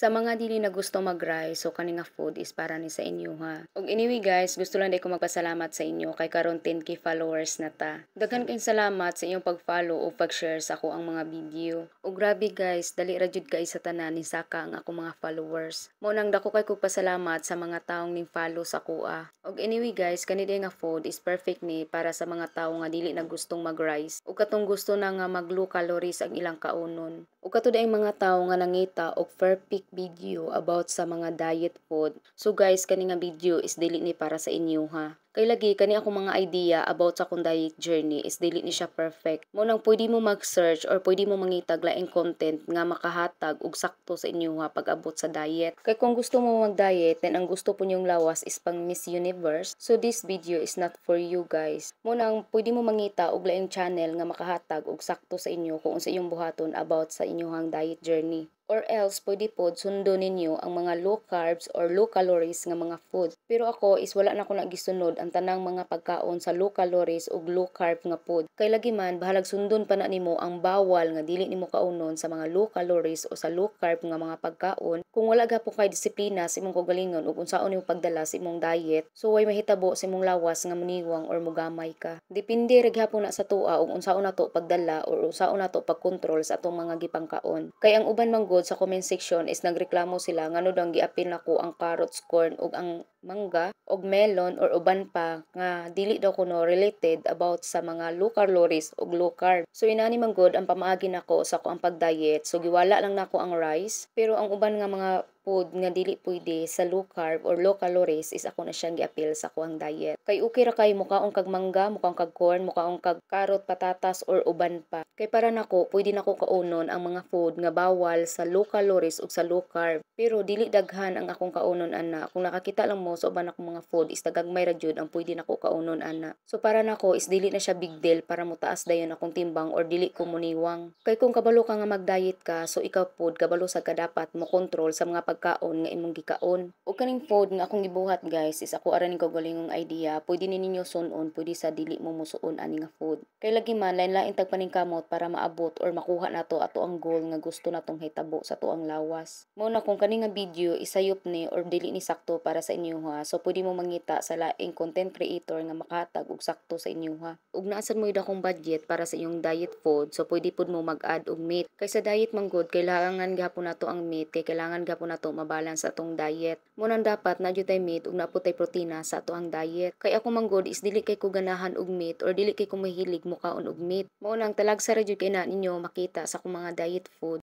Sa mga dili na gusto mag-rice, so kani nga food is para ni sa inyo ha. Og anyway guys, gusto lang day ko magpasalamat sa inyo kay karon 10K followers na ta. Daghan kayong salamat sa inyong pag-follow o pag-share sa ako ang mga video. Og grabe guys, dali ra jud kay sa tanan ni saka ang ako mga followers. Mo nang dako kay kog pasalamat sa mga taong ning follow sa kuha. Og anyway guys, kani day nga food is perfect ni para sa mga tawo nga dili na gustong mag-rice ug katong gusto na nga mag-low calories ang ilang kaunon. Ug katud ay mga tawo nga nangita og perfect video about sa mga diet food. So guys, kani nga video is dili ni para sa inyo ha. Kay lagi kani ako mga idea about sa akong diet journey is dili ni siya perfect. Mo nang pwede mo mag-search or pwede mo mangitag laing content nga makahatag og sakto sa inyo ha pag-abot sa diet. Kay kung gusto mo mag-diet then ang gusto po niyong lawas is pang Miss Universe, so this video is not for you guys. Mo nang pwede mo mangita og laing channel nga makahatag og sakto sa inyo kung sa inyong buhaton about sa inyong diet journey. Or else, pwede po sundo ninyo ang mga low carbs or low calories nga mga food. Pero ako is wala na ko nagisunod ang tanang mga pagkaon sa low calories ug low carb nga food. Kay lagi man, bahalag sundon pa na nimo ang bawal nga dili nimo kaunon sa mga low calories o sa low carb nga mga pagkaon. Kung wala gapon kay disiplina sa imong kaugalingon ug unsaon nimo pagdala sa imong diet, so way mahitabo sa imong lawas nga muniwang or mugamay ka. Depende ra gyapon na sa tua ug unsaon nato pagdala or unsaon nato pagkontrol sa atong mga gipangkaon. Kay ang uban man sa comment section is nagreklamo sila ngano daw giapil nako ang carrots, corn ug ang mangga og melon or uban pa nga dili daw kuno related about sa mga low calories ug low carb. So inani man gud ang pamaagi nako sa ko ang pagdiet. So giwala lang nako ang rice, pero ang uban nga mga food nga dili pwede sa low carb or low calories is ako na siyang giapil sa kuang diet. Kay okay ra kay mukaon kag mangga, mukaon kag corn, mukaon kag carrot, patatas or uban pa. Kay para nako pwede nako kaunon ang mga food nga bawal sa low calories ug sa low carb. Pero dili daghan ang akong kaunon ana. Kung nakakita lang mo sa uban akong mga food is tagagmay ra jud ang pwede nako kaunon ana. So para nako is dili na siya big deal para mutaas dayon akong timbang or dili ko muniwang. Kay kung kabalo ka nga mag-diet ka, so ikaw pod kabalo sa ka dapat mo control sa mga pagkaon nga imong gikaon. O kaning food nga akong gibuhat guys is ako ara ning kaugalingong idea. Pwede ni ninyo sunon, pwede sa dili mo musuon ani nga food. Kay lagi man lain-lain tag paningkamot para maabot or makuha nato ato ang goal nga gusto natong hitabo sa tuang lawas. Mao na kung kani nga video isayop ni or dili ni sakto para sa inyo ha. So pwede mo mangita sa laing content creator nga makahatag og sakto sa inyo ha. Ug naasan mo akong budget para sa inyong diet food, so pwede pud mo mag-add og meat. Kay sa diet man gud kailangan gihapon nato ang meat, kay kailangan gihapon nato mabalance atong diet. Mo nang dapat na jud tay meat ug napud tay protina sa ato ang diet. Kay ako man gud is dili kay ko ganahan og meat or dili kay ko mahilig mukaon og meat. Mo nang talagsa ra jud kay na ninyo makita sa akong mga diet food.